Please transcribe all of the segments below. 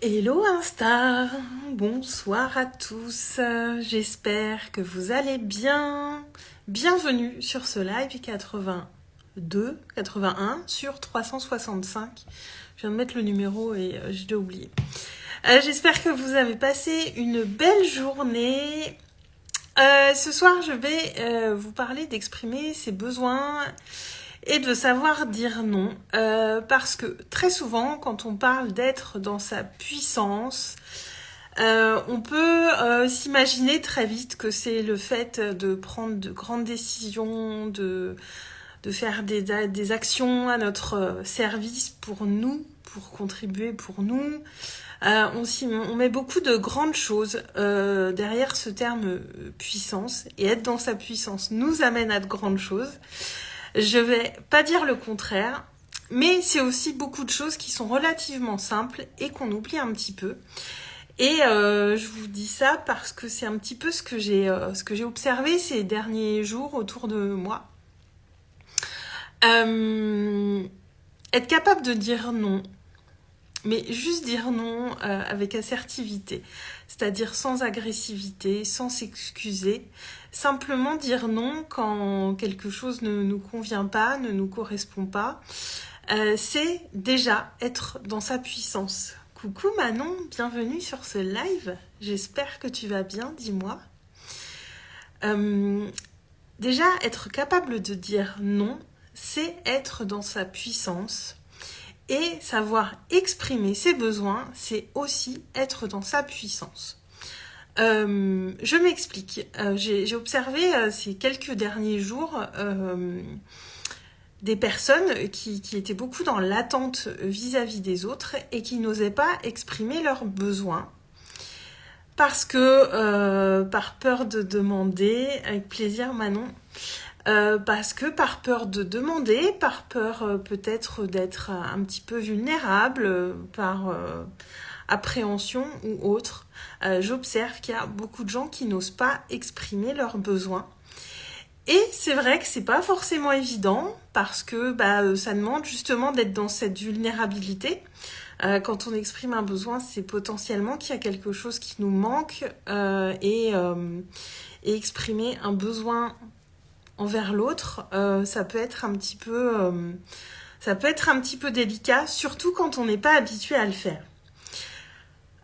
Hello Insta, bonsoir à tous, j'espère que vous allez bien. Bienvenue sur ce live 81 sur 365. Je viens de mettre le numéro et je l'ai oublié. J'espère que vous avez passé une belle journée. Ce soir, je vais vous parler d'exprimer ses besoins et de savoir dire non, parce que très souvent, quand on parle d'être dans sa puissance, on peut s'imaginer très vite que c'est le fait de prendre de grandes décisions, de faire des actions à notre service pour nous, pour contribuer pour nous. On met beaucoup de grandes choses derrière ce terme puissance, et être dans sa puissance nous amène à de grandes choses. Je vais pas dire le contraire, mais c'est aussi beaucoup de choses qui sont relativement simples et qu'on oublie un petit peu. Et je vous dis ça parce que c'est un petit peu ce que j'ai observé ces derniers jours autour de moi. Être capable de dire non, mais juste dire non avec assertivité, c'est-à-dire sans agressivité, sans s'excuser, simplement dire non quand quelque chose ne nous convient pas, ne nous correspond pas, c'est déjà être dans sa puissance. Coucou Manon, bienvenue sur ce live, j'espère que tu vas bien, dis-moi. Déjà, être capable de dire non, c'est être dans sa puissance. Et savoir exprimer ses besoins, c'est aussi être dans sa puissance. Je m'explique. J'ai observé ces quelques derniers jours des personnes qui étaient beaucoup dans l'attente vis-à-vis des autres et qui n'osaient pas exprimer leurs besoins. Parce que, par peur de demander, avec plaisir Manon, parce que par peur de demander, par peur peut-être d'être un petit peu vulnérable, par appréhension ou autre, j'observe qu'il y a beaucoup de gens qui n'osent pas exprimer leurs besoins. Et c'est vrai que c'est pas forcément évident parce que ça demande justement d'être dans cette vulnérabilité. Quand on exprime un besoin, c'est potentiellement qu'il y a quelque chose qui nous manque et exprimer un besoin envers l'autre, ça peut être un petit peu délicat, surtout quand on n'est pas habitué à le faire.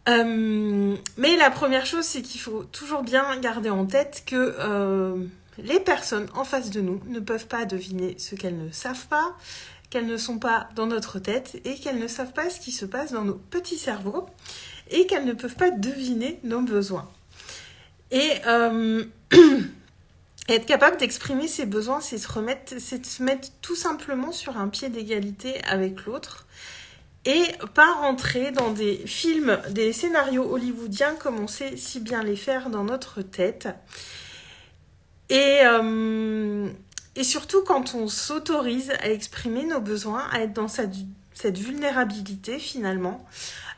Mais la première chose, c'est qu'il faut toujours bien garder en tête que les personnes en face de nous ne peuvent pas deviner ce qu'elles ne savent pas, qu'elles ne sont pas dans notre tête et qu'elles ne savent pas ce qui se passe dans nos petits cerveaux et qu'elles ne peuvent pas deviner nos besoins. Et être capable d'exprimer ses besoins, c'est de se mettre tout simplement sur un pied d'égalité avec l'autre et pas rentrer dans des films, des scénarios hollywoodiens comme on sait si bien les faire dans notre tête. Et surtout quand on s'autorise à exprimer nos besoins, à être dans cette vulnérabilité finalement,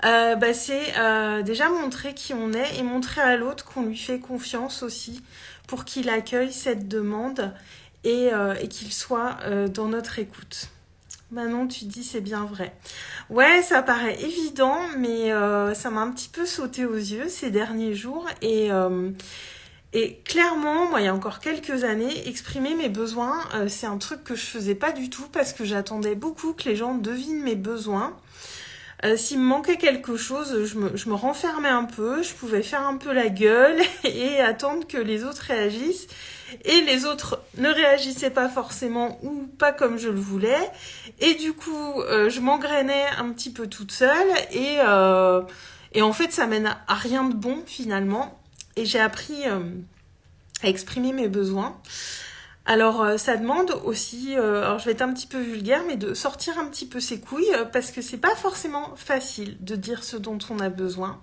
c'est déjà montrer qui on est et montrer à l'autre qu'on lui fait confiance aussi pour qu'il accueille cette demande et qu'il soit dans notre écoute. Manon, tu dis c'est bien vrai. Ouais, ça paraît évident, mais ça m'a un petit peu sauté aux yeux ces derniers jours et clairement, moi, il y a encore quelques années, exprimer mes besoins, c'est un truc que je faisais pas du tout parce que j'attendais beaucoup que les gens devinent mes besoins. S'il me manquait quelque chose, je me renfermais un peu, je pouvais faire un peu la gueule et attendre que les autres réagissent. Et les autres ne réagissaient pas forcément ou pas comme je le voulais. Et du coup, je m'engrainais un petit peu toute seule et en fait, ça mène à rien de bon finalement. Et j'ai appris à exprimer mes besoins. Alors, ça demande aussi, alors je vais être un petit peu vulgaire, mais de sortir un petit peu ses couilles, parce que c'est pas forcément facile de dire ce dont on a besoin,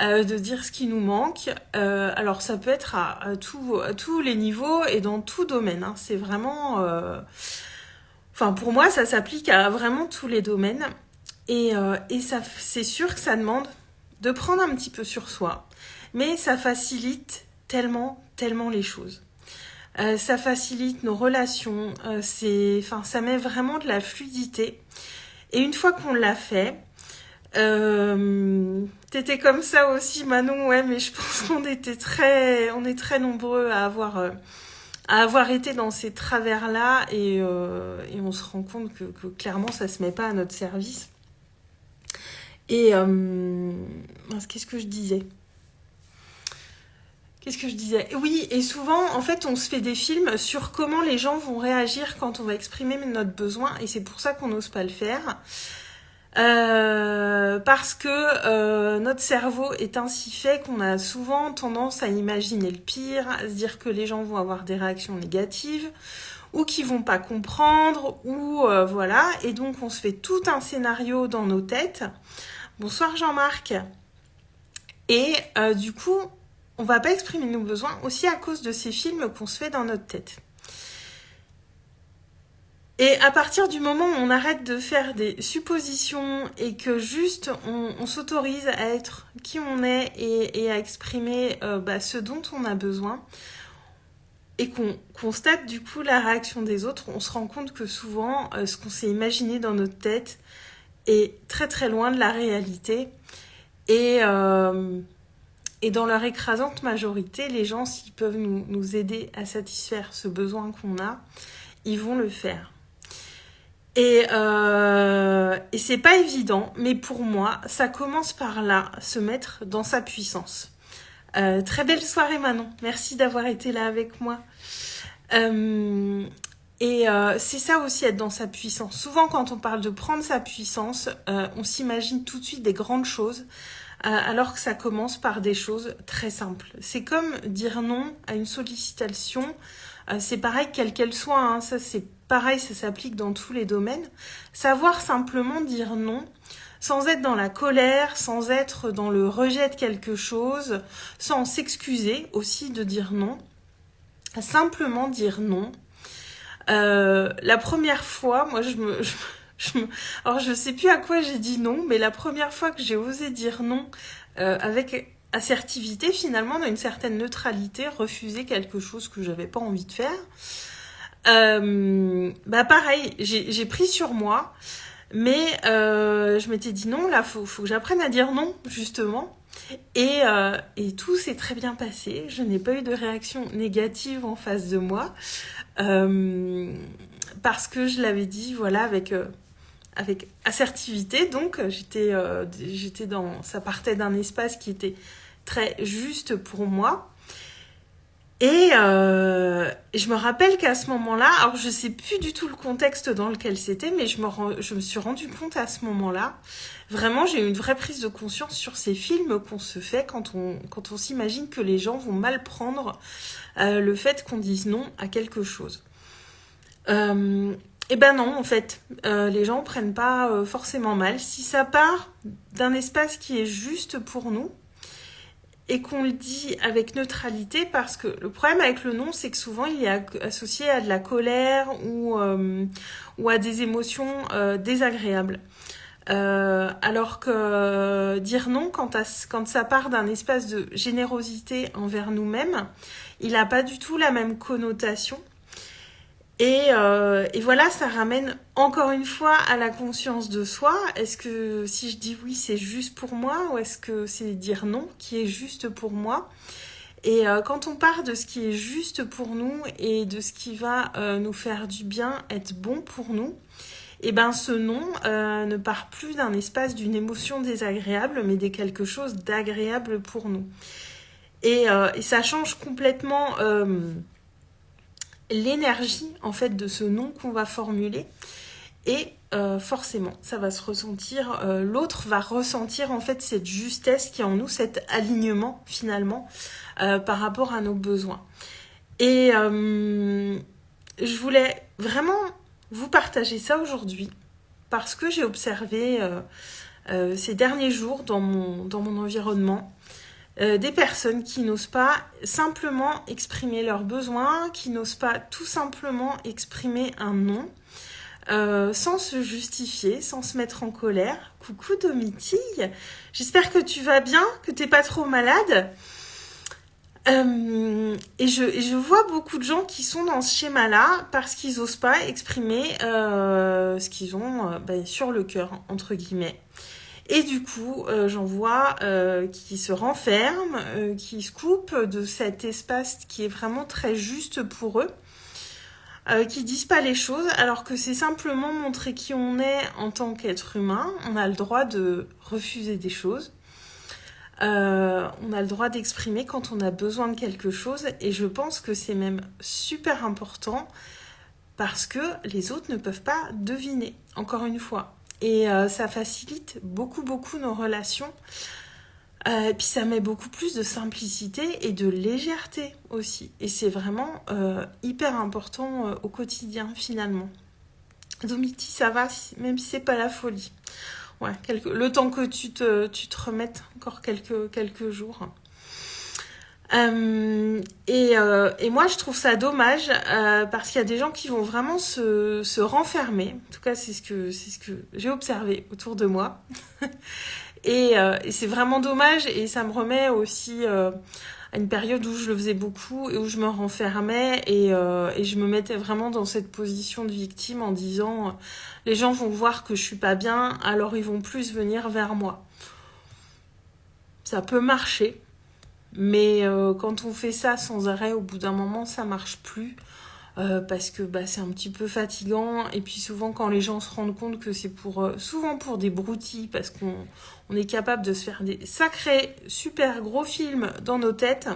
de dire ce qui nous manque. Alors, ça peut être à tous les niveaux et dans tout domaine. Hein. C'est vraiment... pour moi, ça s'applique à vraiment tous les domaines. Et ça, c'est sûr que ça demande de prendre un petit peu sur soi, mais ça facilite tellement les choses. Ça facilite nos relations, ça met vraiment de la fluidité. Et une fois qu'on l'a fait, T'étais comme ça aussi, Manon, ouais, mais je pense qu'on est très nombreux à avoir été dans ces travers-là et on se rend compte que clairement, ça se met pas à notre service. Et qu'est-ce que je disais ? Oui, et souvent, en fait, on se fait des films sur comment les gens vont réagir quand on va exprimer notre besoin, et c'est pour ça qu'on n'ose pas le faire. Parce que notre cerveau est ainsi fait qu'on a souvent tendance à imaginer le pire, à se dire que les gens vont avoir des réactions négatives, ou qu'ils vont pas comprendre, ou voilà, et donc on se fait tout un scénario dans nos têtes. Bonsoir Jean-Marc. Et du coup, on va pas exprimer nos besoins aussi à cause de ces films qu'on se fait dans notre tête. Et à partir du moment où on arrête de faire des suppositions et que juste on s'autorise à être qui on est et à exprimer ce dont on a besoin et qu'on constate du coup la réaction des autres, on se rend compte que souvent ce qu'on s'est imaginé dans notre tête est très très loin de la réalité. Et dans leur écrasante majorité, les gens, s'ils peuvent nous aider à satisfaire ce besoin qu'on a, ils vont le faire. Et c'est pas évident, mais pour moi, ça commence par là, se mettre dans sa puissance. Très belle soirée Manon, merci d'avoir été là avec moi. C'est ça aussi, être dans sa puissance. Souvent, quand on parle de prendre sa puissance, on s'imagine tout de suite des grandes choses, alors que ça commence par des choses très simples. C'est comme dire non à une sollicitation, c'est pareil quelle qu'elle soit, hein, ça c'est pareil, ça s'applique dans tous les domaines. Savoir simplement dire non, sans être dans la colère, sans être dans le rejet de quelque chose, sans s'excuser aussi de dire non, simplement dire non. La première fois, moi alors je sais plus à quoi j'ai dit non, mais la première fois que j'ai osé dire non avec assertivité, finalement, dans une certaine neutralité, refuser quelque chose que j'avais pas envie de faire. Pareil, j'ai pris sur moi, mais je m'étais dit non, là, faut que j'apprenne à dire non, justement. Et tout s'est très bien passé. Je n'ai pas eu de réaction négative en face de moi, parce que je l'avais dit, voilà, avec assertivité. Donc, j'étais dans, ça partait d'un espace qui était très juste pour moi. Et je me rappelle qu'à ce moment-là, alors je sais plus du tout le contexte dans lequel c'était, mais je me suis rendu compte à ce moment-là, vraiment j'ai eu une vraie prise de conscience sur ces films qu'on se fait quand on s'imagine que les gens vont mal prendre le fait qu'on dise non à quelque chose. Et ben non, en fait, les gens prennent pas forcément mal. Si ça part d'un espace qui est juste pour nous, et qu'on le dit avec neutralité, parce que le problème avec le non, c'est que souvent il est associé à de la colère ou à des émotions désagréables. Alors que dire non, quand ça part d'un espace de générosité envers nous-mêmes, il n'a pas du tout la même connotation. Et voilà, ça ramène encore une fois à la conscience de soi. Est-ce que si je dis oui, c'est juste pour moi, ou est-ce que c'est dire non qui est juste pour moi ? Et quand on part de ce qui est juste pour nous et de ce qui va nous faire du bien, être bon pour nous, et ben ce non ne part plus d'un espace d'une émotion désagréable, mais de quelque chose d'agréable pour nous. Et ça change complètement l'énergie en fait de ce non qu'on va formuler, et forcément ça va se ressentir, l'autre va ressentir en fait cette justesse qui est en nous, cet alignement finalement par rapport à nos besoins. Et je voulais vraiment vous partager ça aujourd'hui parce que j'ai observé ces derniers jours dans mon environnement des personnes qui n'osent pas simplement exprimer leurs besoins, qui n'osent pas tout simplement exprimer un non, sans se justifier, sans se mettre en colère. Coucou Domitille, j'espère que tu vas bien, que t'es pas trop malade. Et je vois beaucoup de gens qui sont dans ce schéma-là parce qu'ils n'osent pas exprimer ce qu'ils ont sur le cœur, entre guillemets. Et du coup, j'en vois qui se renferment, qui se coupent de cet espace qui est vraiment très juste pour eux, qui disent pas les choses, alors que c'est simplement montrer qui on est en tant qu'être humain. On a le droit de refuser des choses. On a le droit d'exprimer quand on a besoin de quelque chose, et je pense que c'est même super important parce que les autres ne peuvent pas deviner, encore une fois. Et ça facilite beaucoup nos relations. Et puis ça met beaucoup plus de simplicité et de légèreté aussi. Et c'est vraiment hyper important au quotidien finalement. Domiti, ça va, même si c'est pas la folie. Ouais, le temps que tu te remettes, encore quelques jours. Et moi, je trouve ça dommage parce qu'il y a des gens qui vont vraiment se renfermer. En tout cas, c'est ce que j'ai observé autour de moi. Et c'est vraiment dommage, et ça me remet aussi à une période où je le faisais beaucoup et où je me renfermais et je me mettais vraiment dans cette position de victime en disant les gens vont voir que je suis pas bien, alors ils vont plus venir vers moi. Ça peut marcher, mais quand on fait ça sans arrêt, au bout d'un moment, ça marche plus. Parce que c'est un petit peu fatigant, et puis souvent quand les gens se rendent compte que c'est souvent pour des broutilles, parce qu'on est capable de se faire des sacrés super gros films dans nos têtes,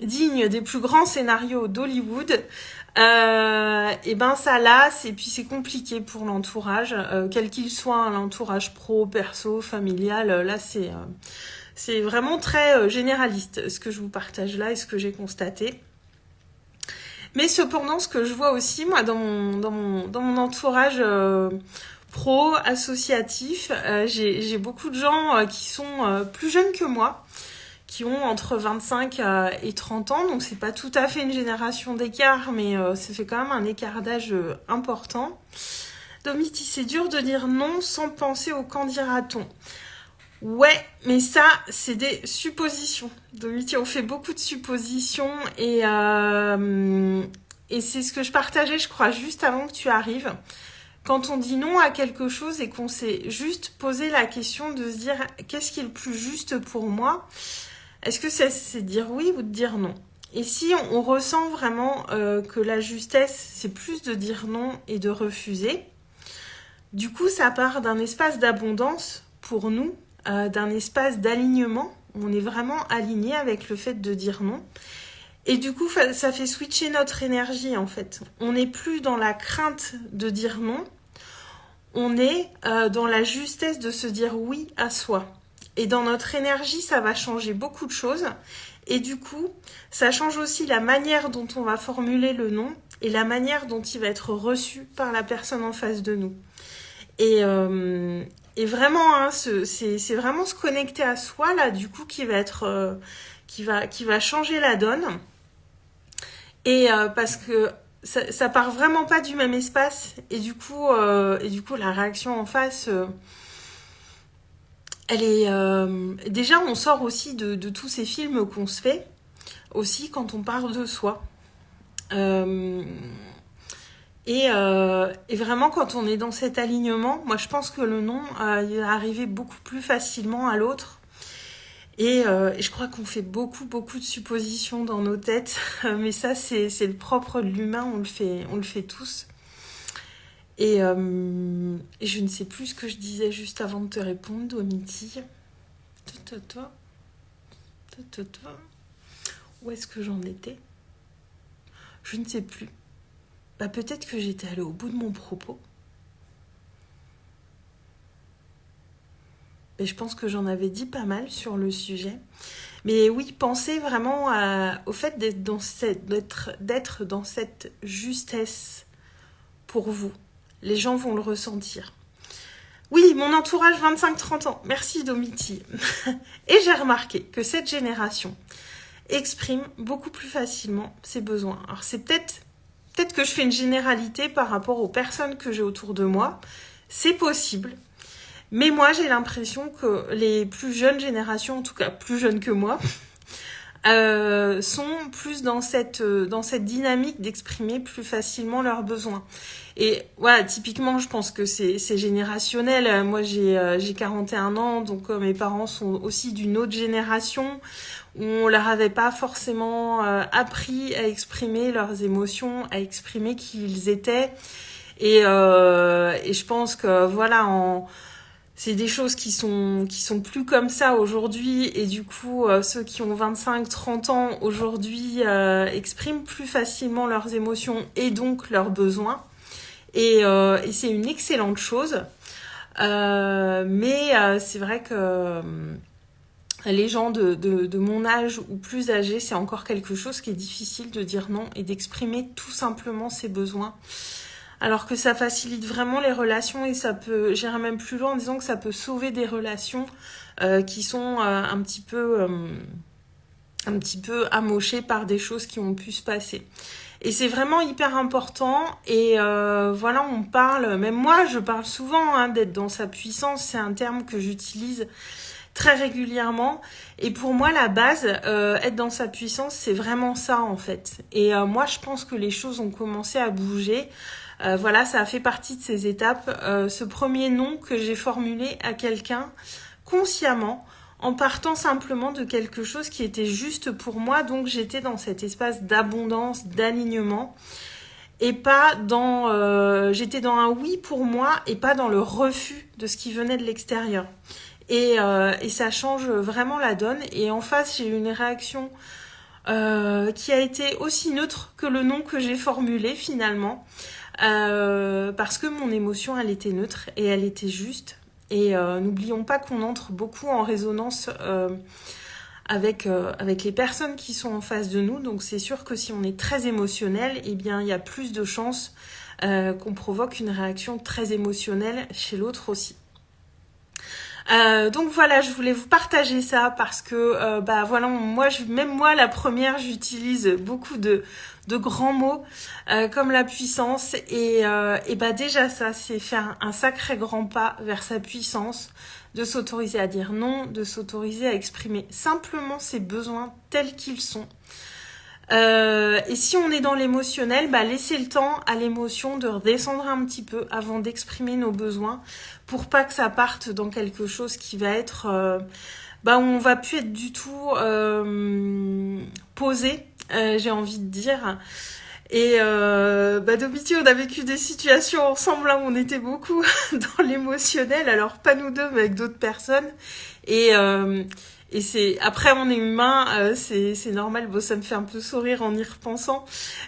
dignes des plus grands scénarios d'Hollywood, et ça lasse, et puis c'est compliqué pour l'entourage, quel qu'il soit, l'entourage pro, perso, familial, là c'est vraiment très généraliste ce que je vous partage là et ce que j'ai constaté. Mais cependant, ce que je vois aussi, moi, dans mon entourage pro, associatif, j'ai beaucoup de gens qui sont plus jeunes que moi, qui ont entre 25 et 30 ans, donc c'est pas tout à fait une génération d'écart, mais ça fait quand même un écart d'âge important. Domiti, c'est dur de dire non sans penser au qu'en dira-t-on. Ouais, mais ça, c'est des suppositions. Domiti, on fait beaucoup de suppositions et c'est ce que je partageais, je crois, juste avant que tu arrives. Quand on dit non à quelque chose et qu'on s'est juste posé la question de se dire qu'est-ce qui est le plus juste pour moi, est-ce que c'est dire oui ou de dire non? Et si on ressent vraiment que la justesse, c'est plus de dire non et de refuser, du coup, ça part d'un espace d'abondance pour nous, d'un espace d'alignement. On est vraiment aligné avec le fait de dire non. Et du coup, ça fait switcher notre énergie, en fait. On n'est plus dans la crainte de dire non. On est dans la justesse de se dire oui à soi. Et dans notre énergie, ça va changer beaucoup de choses. Et du coup, ça change aussi la manière dont on va formuler le non et la manière dont il va être reçu par la personne en face de nous. Et vraiment, hein, c'est vraiment se connecter à soi, là, du coup, qui va être, qui va changer la donne. Et parce que ça part vraiment pas du même espace. Et du coup, la réaction en face, elle est... déjà, on sort aussi de tous ces films qu'on se fait, aussi quand on parle de soi. Et vraiment, quand on est dans cet alignement, moi je pense que le non il va arriver beaucoup plus facilement à l'autre. Et je crois qu'on fait beaucoup de suppositions dans nos têtes, mais ça c'est le propre de l'humain, on le fait tous. Et je ne sais plus ce que je disais juste avant de te répondre, Domiti. Où est-ce que j'en étais? Je ne sais plus. Peut-être que j'étais allée au bout de mon propos. Et je pense que j'en avais dit pas mal sur le sujet. Mais oui, pensez vraiment au fait d'être dans cette justesse pour vous. Les gens vont le ressentir. Oui, mon entourage 25-30 ans. Merci Domiti. Et j'ai remarqué que cette génération exprime beaucoup plus facilement ses besoins. Alors c'est peut-être que je fais une généralité par rapport aux personnes que j'ai autour de moi. C'est possible. Mais moi, j'ai l'impression que les plus jeunes générations, en tout cas plus jeunes que moi, sont plus dans cette dynamique d'exprimer plus facilement leurs besoins. Et voilà, typiquement, je pense que c'est générationnel. Moi, j'ai 41 ans, donc mes parents sont aussi d'une autre génération où on leur avait pas forcément appris à exprimer leurs émotions, à exprimer qui ils étaient. Et je pense que voilà, c'est des choses qui sont plus comme ça aujourd'hui, et du coup ceux qui ont 25-30 ans aujourd'hui expriment plus facilement leurs émotions et donc leurs besoins, et c'est une excellente chose. Mais c'est vrai que les gens de mon âge ou plus âgés, c'est encore quelque chose qui est difficile de dire non et d'exprimer tout simplement ses besoins. Alors que ça facilite vraiment les relations, et ça peut, j'irais même plus loin en disant que ça peut sauver des relations qui sont un petit peu amochées par des choses qui ont pu se passer. Et c'est vraiment hyper important. Et voilà, on parle, même moi je parle souvent d'être dans sa puissance, c'est un terme que j'utilise très régulièrement. Et pour moi, la base, être dans sa puissance, c'est vraiment ça en fait. Et moi, je pense que les choses ont commencé à bouger. Voilà, ça a fait partie de ces étapes. Ce premier non que j'ai formulé à quelqu'un consciemment, en partant simplement de quelque chose qui était juste pour moi. Donc j'étais dans cet espace d'abondance, d'alignement, et pas dans... j'étais dans un oui pour moi et pas dans le refus de ce qui venait de l'extérieur. Et ça change vraiment la donne. Et en face, j'ai eu une réaction qui a été aussi neutre que le non que j'ai formulé finalement. Parce que mon émotion, elle était neutre et elle était juste. Et n'oublions pas qu'on entre beaucoup en résonance avec les personnes qui sont en face de nous. Donc c'est sûr que si on est très émotionnel, eh bien il y a plus de chances qu'on provoque une réaction très émotionnelle chez l'autre aussi. Donc voilà, je voulais vous partager ça parce que voilà, même moi la première, j'utilise beaucoup de grands mots comme la puissance, et déjà ça, c'est faire un sacré grand pas vers sa puissance, de s'autoriser à dire non, de s'autoriser à exprimer simplement ses besoins tels qu'ils sont. Et si on est dans l'émotionnel, laisser le temps à l'émotion de redescendre un petit peu avant d'exprimer nos besoins, pour pas que ça parte dans quelque chose qui va être où on va plus être du tout posé, j'ai envie de dire. Et Domiti, on a vécu des situations ensemble où on était beaucoup dans l'émotionnel, alors pas nous deux mais avec d'autres personnes, et c'est, après on est humain, c'est normal. Bon, ça me fait un peu sourire en y repensant,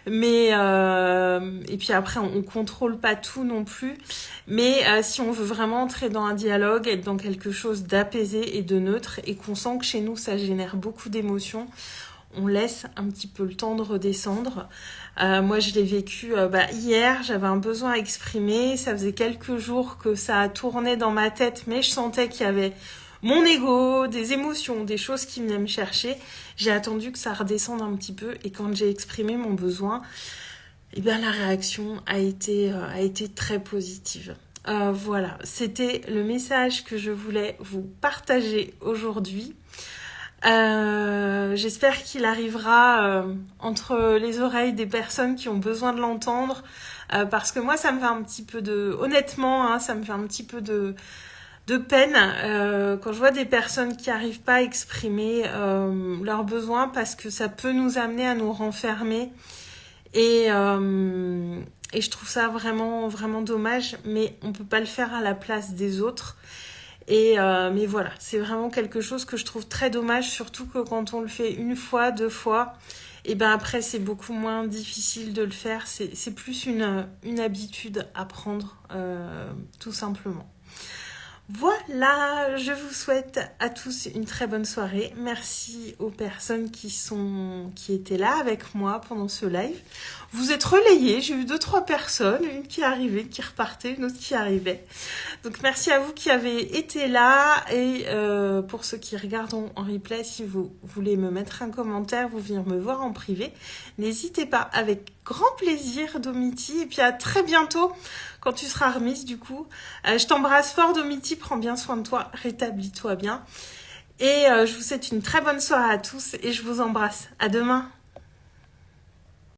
mais et puis après on contrôle pas tout non plus, mais si on veut vraiment entrer dans un dialogue, être dans quelque chose d'apaisé et de neutre, et qu'on sent que chez nous ça génère beaucoup d'émotions, on laisse un petit peu le temps de redescendre. Moi je l'ai vécu hier, j'avais un besoin à exprimer, ça faisait quelques jours que ça tournait dans ma tête, mais je sentais qu'il y avait mon ego, des émotions, des choses qui venaient me chercher. J'ai attendu que ça redescende un petit peu, et quand j'ai exprimé mon besoin, la réaction a été très positive. Voilà, c'était le message que je voulais vous partager aujourd'hui. J'espère qu'il arrivera entre les oreilles des personnes qui ont besoin de l'entendre, parce que moi ça me fait un petit peu honnêtement, ça me fait un petit peu de peine quand je vois des personnes qui n'arrivent pas à exprimer leurs besoins, parce que ça peut nous amener à nous renfermer, et je trouve ça vraiment, vraiment dommage, mais on peut pas le faire à la place des autres. Mais voilà, c'est vraiment quelque chose que je trouve très dommage, surtout que quand on le fait une fois, deux fois, après c'est beaucoup moins difficile de le faire, c'est plus une habitude à prendre, tout simplement. Voilà, je vous souhaite à tous une très bonne soirée. Merci aux personnes qui étaient là avec moi pendant ce live. Vous êtes relayés, j'ai eu 2-3 personnes, une qui arrivait, qui repartait, une autre qui arrivait. Donc merci à vous qui avez été là, et pour ceux qui regardent en replay, si vous voulez me mettre un commentaire, vous venir me voir en privé, n'hésitez pas, avec grand plaisir, Domiti, et puis à très bientôt quand tu seras remise du coup. Je t'embrasse fort, Domiti, prends bien soin de toi, rétablis-toi bien, et je vous souhaite une très bonne soirée à tous, et je vous embrasse. À demain.